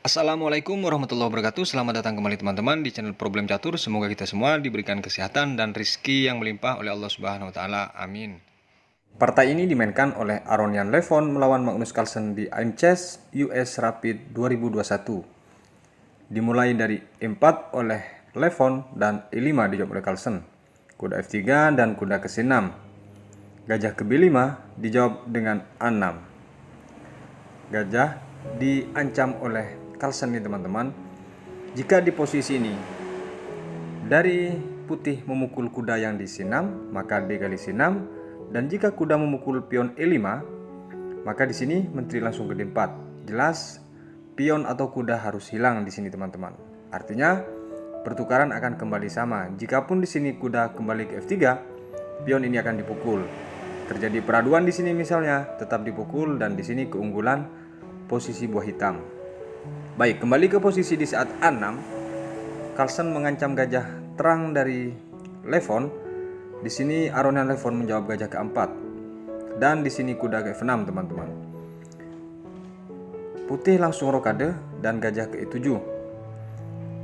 Assalamualaikum warahmatullahi wabarakatuh. Selamat datang kembali teman-teman di channel Problem Catur. Semoga kita semua diberikan kesehatan dan rizki yang melimpah oleh Allah Subhanahu wa taala. Amin. Partai ini dimainkan oleh Aronian Levon melawan Magnus Carlsen di IM Chess US Rapid 2021. Dimulai dari E4 oleh Levon dan E5 dijawab oleh Carlsen. Kuda F3 dan kuda ke C6. Gajah ke B5 dijawab dengan A6. Gajah diancam oleh Carlsen nih teman-teman. Jika di posisi ini dari putih memukul kuda yang di C6, maka D kali C6, dan jika kuda memukul pion E5, maka di sini menteri langsung ke D4. Jelas pion atau kuda harus hilang di sini teman-teman. Artinya pertukaran akan kembali sama. Jikapun di sini kuda kembali ke F3, pion ini akan dipukul. Terjadi peraduan di sini misalnya, tetap dipukul, dan di sini keunggulan posisi buah hitam. Baik, kembali ke posisi di saat A6, Carlsen mengancam gajah terang dari Levon. Di sini Aronian Levon menjawab gajah ke-4. Dan di sini kuda ke F6 teman-teman. Putih langsung rokade dan gajah ke E7.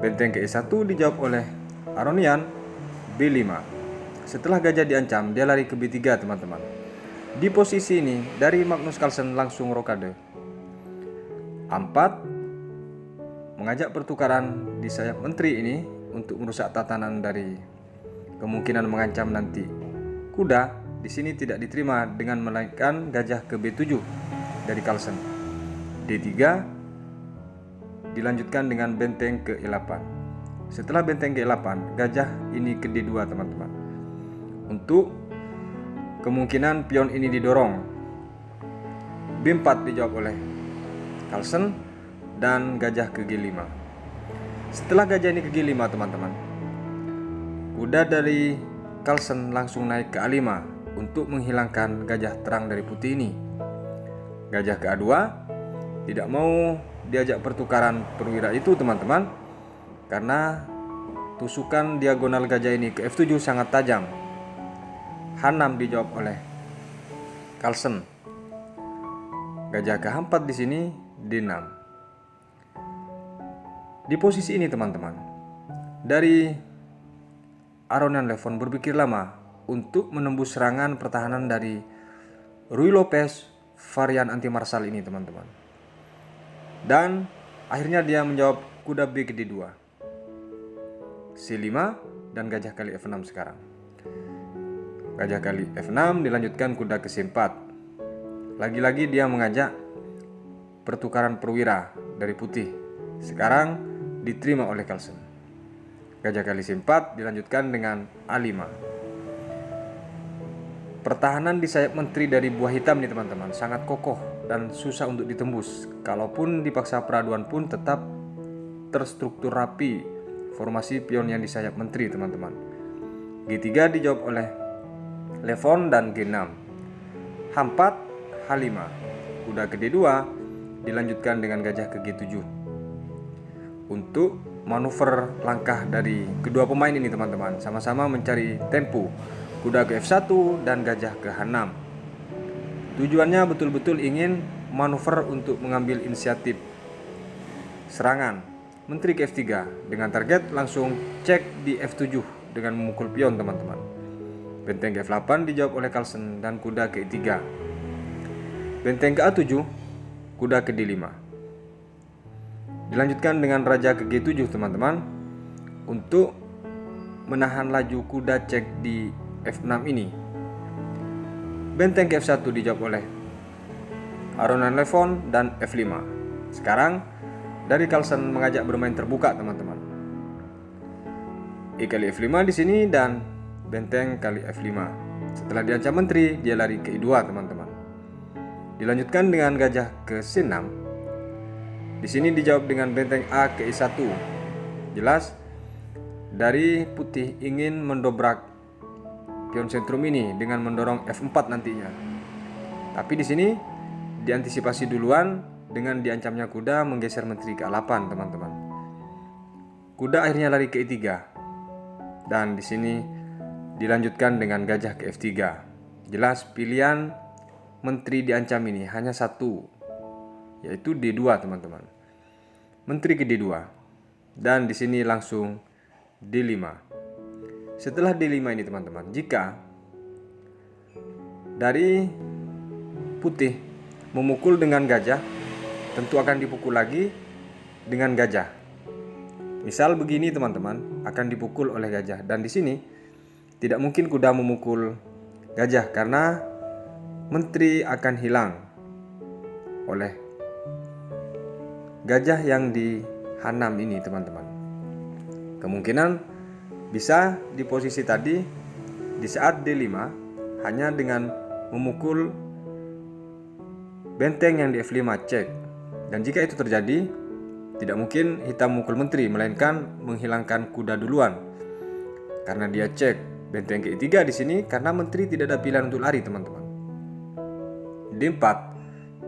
Benteng ke E1 dijawab oleh Aronian. B5. Setelah gajah diancam, dia lari ke B3 teman-teman. Di posisi ini dari Magnus Carlsen langsung rokade. A4 mengajak pertukaran di sayap menteri ini untuk merusak tatanan dari kemungkinan mengancam nanti kuda. Di sini tidak diterima dengan menaikkan gajah ke B7 dari Carlsen. D3 dilanjutkan dengan benteng ke E8. Setelah benteng ke E8, gajah ini ke D2 teman-teman. Untuk kemungkinan pion ini didorong, B4 dijawab oleh Carlsen dan gajah ke G5. Setelah gajah ini ke G5 teman-teman, kuda dari Carlsen langsung naik ke A5 untuk menghilangkan gajah terang dari putih ini. Gajah ke A2 tidak mau diajak pertukaran perwira itu teman-teman, karena tusukan diagonal gajah ini ke F7 sangat tajam. H6 dijawab oleh Carlsen. Gajah ke H4 di sini D6. Di posisi ini teman-teman, dari Aronian Levon berpikir lama untuk menembus serangan pertahanan dari Ruy Lopez varian anti marsal ini teman-teman. Dan akhirnya dia menjawab kuda B ke D2, C5, dan gajah kali F6 sekarang. Gajah kali F6 dilanjutkan kuda ke C4. Lagi-lagi dia mengajak pertukaran perwira dari putih. Sekarang diterima oleh Carlsen. Gajah kali C4 dilanjutkan dengan A5. Pertahanan di sayap menteri dari buah hitam nih teman-teman sangat kokoh dan susah untuk ditembus. Kalaupun dipaksa peraduan pun tetap terstruktur rapi formasi pion yang di sayap menteri teman-teman. G3 dijawab oleh Levon dan G6. H4, H5. Kuda ke D2 dilanjutkan dengan gajah ke G7. Untuk manuver langkah dari kedua pemain ini teman-teman, sama-sama mencari tempo. Kuda ke F1 dan gajah ke H6. Tujuannya betul-betul ingin manuver untuk mengambil inisiatif serangan menteri ke F3 dengan target langsung cek di F7 dengan memukul pion teman-teman. Benteng ke F8 dijawab oleh Carlsen dan kuda ke E3. Benteng ke A7, kuda ke D5. Dilanjutkan dengan raja ke G7 teman-teman, untuk menahan laju kuda cek di F6 ini. Benteng ke F1 dijawab oleh Aronian Levon dan F5. Sekarang dari Carlsen mengajak bermain terbuka teman-teman. E kali F5 di sini dan benteng kali F5. Setelah diancam menteri, dia lari ke E2 teman-teman. Dilanjutkan dengan gajah ke C6. Di sini dijawab dengan benteng A ke E1. Jelas dari putih ingin mendobrak pion sentrum ini dengan mendorong F4 nantinya. Tapi di sini diantisipasi duluan dengan diancamnya kuda menggeser menteri ke A8 teman-teman. Kuda akhirnya lari ke E3. Dan di sini dilanjutkan dengan gajah ke F3. Jelas pilihan menteri diancam ini hanya satu, yaitu D2 teman-teman. menteri ke D2. Dan di sini langsung D5. Setelah D5 ini teman-teman, jika dari putih memukul dengan gajah, tentu akan dipukul lagi dengan gajah. Misal begini teman-teman, akan dipukul oleh gajah. Dan di sini tidak mungkin kuda memukul gajah karena menteri akan hilang oleh gajah yang di H6 ini teman-teman. Kemungkinan bisa di posisi tadi di saat D5 hanya dengan memukul benteng yang di F5 cek. Dan jika itu terjadi, tidak mungkin hitam memukul menteri, melainkan menghilangkan kuda duluan. Karena dia cek benteng ke E3 di sini karena menteri tidak ada pilihan untuk lari teman-teman. D4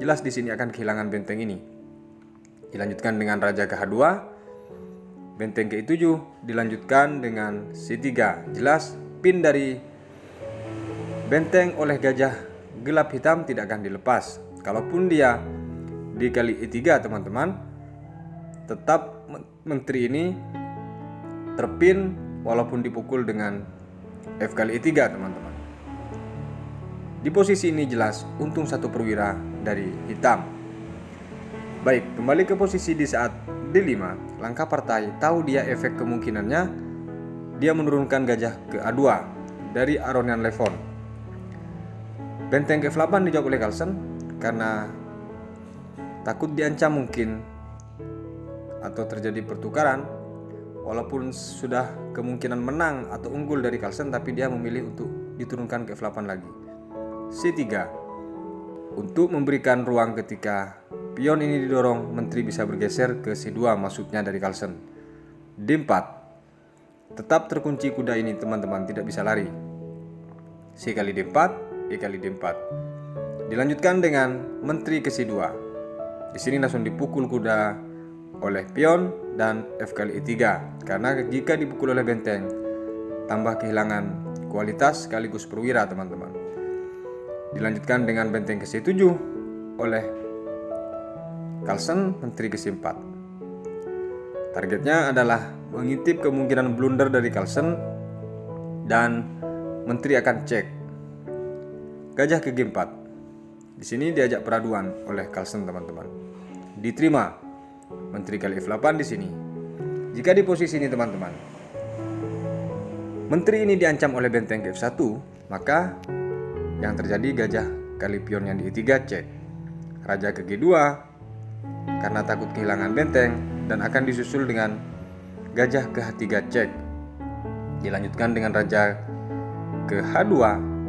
jelas di sini akan kehilangan benteng ini. Dilanjutkan dengan raja ke H2, benteng ke E7 dilanjutkan dengan C3. Jelas pin dari benteng oleh gajah gelap hitam tidak akan dilepas. Kalaupun dia dikali E3 teman-teman, tetap menteri ini terpin walaupun dipukul dengan F kali E3 teman-teman. Di posisi ini jelas untung 1 perwira dari hitam. Baik, kembali ke posisi di saat D5, langkah partai tahu dia efek kemungkinannya dia menurunkan gajah ke A2 dari Aronian Levon. Benteng ke F8 dijawab oleh Carlsen karena takut diancam mungkin atau terjadi pertukaran. Walaupun sudah kemungkinan menang atau unggul dari Carlsen, tapi dia memilih untuk diturunkan ke F8 lagi. C3 untuk memberikan ruang ketika pion ini didorong, menteri bisa bergeser ke C2 maksudnya dari Carlsen. D4 tetap terkunci kuda ini teman-teman, tidak bisa lari. C kali D4, E kali D4. Dilanjutkan dengan menteri ke C2. Di sini langsung dipukul kuda oleh pion dan F kali E3 karena jika dipukul oleh benteng tambah kehilangan kualitas sekaligus perwira teman-teman. Dilanjutkan dengan benteng ke C7 oleh Carlsen, menteri ke C4. Targetnya adalah mengintip kemungkinan blunder dari Carlsen dan menteri akan cek. Gajah ke G4. Di sini diajak peraduan oleh Carlsen teman-teman. Diterima menteri kali F8 di sini. Jika di posisi ini teman-teman, menteri ini diancam oleh benteng ke F1, maka yang terjadi gajah kali pion yang di E3 cek. Raja ke G2 karena takut kehilangan benteng dan akan disusul dengan gajah ke H3 cek. Dilanjutkan dengan raja ke H2,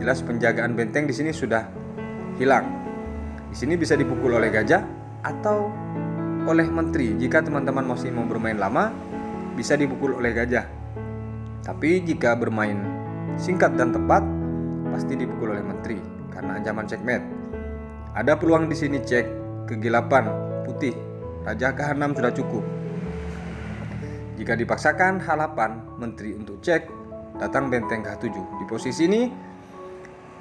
jelas penjagaan benteng di sini sudah hilang. Di sini bisa dipukul oleh gajah atau oleh menteri. Jika teman-teman masih mau bermain lama, bisa dipukul oleh gajah. Tapi jika bermain singkat dan tepat, pasti dipukul oleh menteri karena ancaman checkmate. Ada peluang di sini cek ke G8 putih, raja ke H6 sudah cukup. Jika dipaksakan H8 menteri untuk cek, datang benteng ke H7. Di posisi ini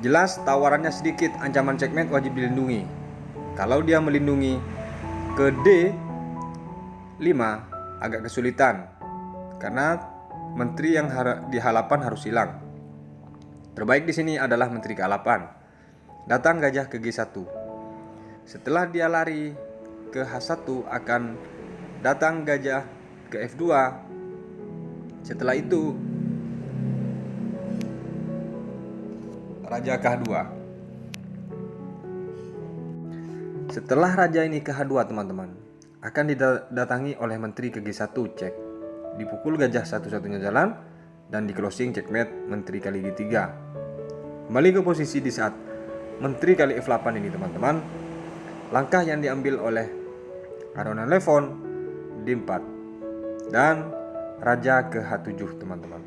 jelas tawarannya sedikit, ancaman checkmate wajib dilindungi. Kalau dia melindungi ke D5 agak kesulitan karena menteri yang di H8 harus hilang. Terbaik di sini adalah menteri ke A8. Datang gajah ke G1. Setelah dia lari ke H1 akan datang gajah ke F2. Setelah itu raja ke H2. Setelah raja ini ke H2 teman-teman, akan didatangi oleh menteri ke G1 cek. Dipukul gajah satu-satunya jalan dan di closing checkmate menteri kali G3. Kembali ke posisi di saat menteri kali F8 ini teman-teman. Langkah yang diambil oleh Aronian Levon D4 dan raja ke H7 teman-teman,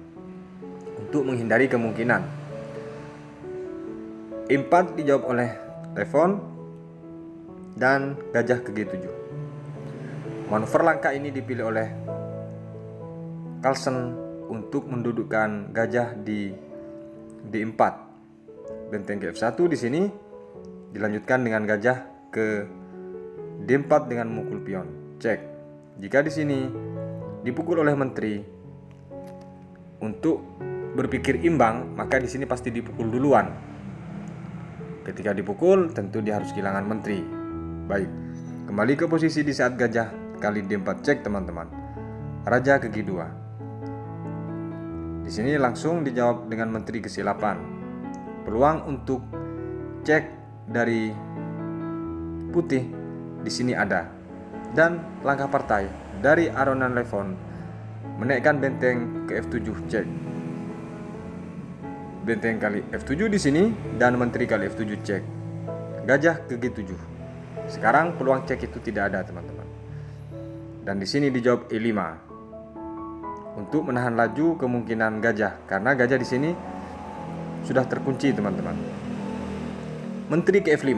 untuk menghindari kemungkinan E4 dijawab oleh Levon dan gajah ke G7. Manuver langkah ini dipilih oleh Carlsen untuk mendudukkan gajah di D4. Benteng ke F1 di sini dilanjutkan dengan gajah ke D4 dengan memukul pion. Cek. Jika di sini dipukul oleh menteri untuk berpikir imbang, maka di sini pasti dipukul duluan. Ketika dipukul, tentu dia harus kehilangan menteri. Baik, kembali ke posisi di saat gajah kali D4 cek teman-teman. Raja ke G2. Di sini langsung dijawab dengan menteri ke C8. Peluang untuk cek dari putih di sini ada. Dan langkah partai dari Aronian Levon menaikkan benteng ke F7 cek. Benteng kali F7 di sini dan menteri kali F7 cek. Gajah ke G7. Sekarang peluang cek itu tidak ada teman-teman. Dan di sini dijawab E5 untuk menahan laju kemungkinan gajah, karena gajah di sini sudah terkunci teman-teman. Menteri ke F5.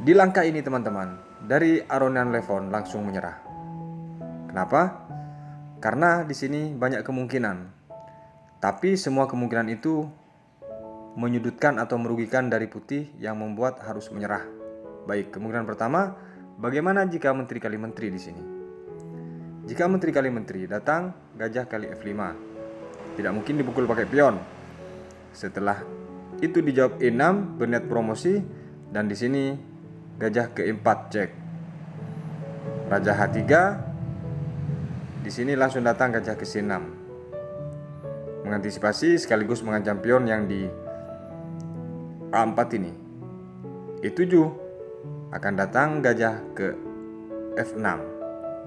Di langkah ini teman-teman, dari Aronian Levon langsung menyerah. Kenapa? Karena di sini banyak kemungkinan. Tapi semua kemungkinan itu menyudutkan atau merugikan dari putih yang membuat harus menyerah. Baik, kemungkinan pertama, bagaimana jika menteri kali menteri di sini? Jika menteri kali menteri datang, gajah kali F5. Tidak mungkin dipukul pakai pion. Setelah itu dijawab E6, berniat promosi, dan di sini gajah ke E4 cek. Raja H3. Di sini langsung datang gajah ke C6. Mengantisipasi sekaligus mengancam pion yang di A4 ini. E7 akan datang gajah ke F6.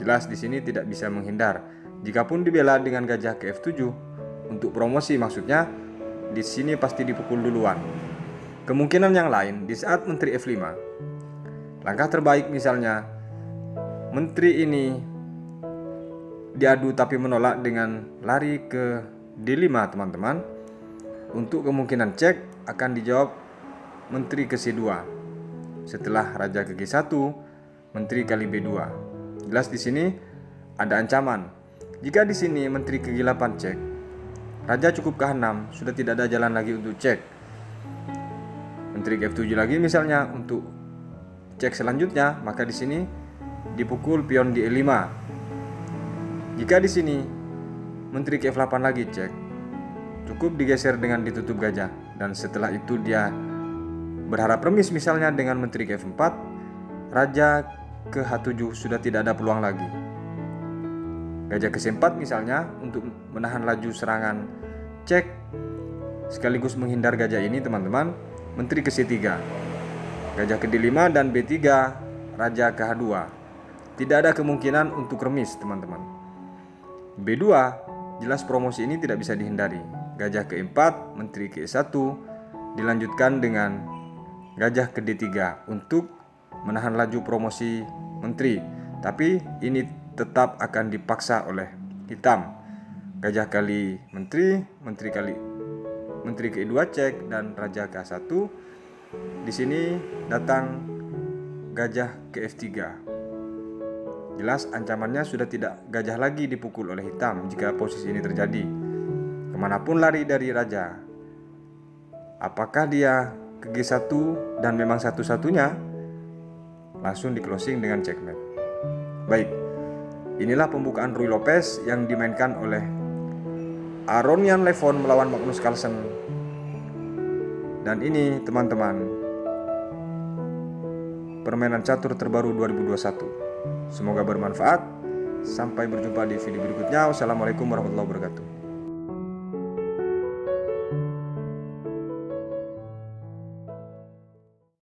Jelas di sini tidak bisa menghindar. Jikapun dibela dengan gajah ke F7 untuk promosi, maksudnya di sini pasti dipukul duluan. Kemungkinan yang lain di saat menteri F5. Langkah terbaik misalnya menteri ini diadu tapi menolak dengan lari ke D5 teman-teman. Untuk kemungkinan cek akan dijawab menteri ke C2. Setelah raja ke G1, menteri kali B2. Jelas di sini ada ancaman. Jika di sini menteri ke G8 cek, raja cukup ke H6, sudah tidak ada jalan lagi untuk cek. Menteri ke F7 lagi misalnya untuk cek selanjutnya, maka di sini dipukul pion di E5. Jika di sini menteri ke F8 lagi cek, cukup digeser dengan ditutup gajah, dan setelah itu dia berharap remis misalnya dengan menteri ke F4, raja ke H7 sudah tidak ada peluang lagi. Gajah ke C4 misalnya untuk menahan laju serangan cek sekaligus menghindar gajah ini teman-teman. Menteri ke C3, gajah ke D5 dan B3, raja ke H2. Tidak ada kemungkinan untuk remis teman-teman. B2 jelas promosi ini tidak bisa dihindari. Gajah ke E4, menteri ke E1, dilanjutkan dengan gajah ke D3 untuk menahan laju promosi menteri, tapi ini tetap akan dipaksa oleh hitam. Gajah kali menteri, menteri ke E2 cek, dan raja ke A1. Di sini datang gajah ke F3. Jelas ancamannya sudah tidak gajah lagi dipukul oleh hitam jika posisi ini terjadi. Kemanapun lari dari raja, apakah dia ke G1 dan memang satu-satunya, langsung di closing dengan checkmate. Baik, inilah pembukaan Ruy Lopez yang dimainkan oleh Aronian Levon melawan Magnus Carlsen. Dan ini teman-teman, permainan catur terbaru 2021. Semoga bermanfaat. Sampai berjumpa di video berikutnya. Wassalamualaikum warahmatullahi wabarakatuh.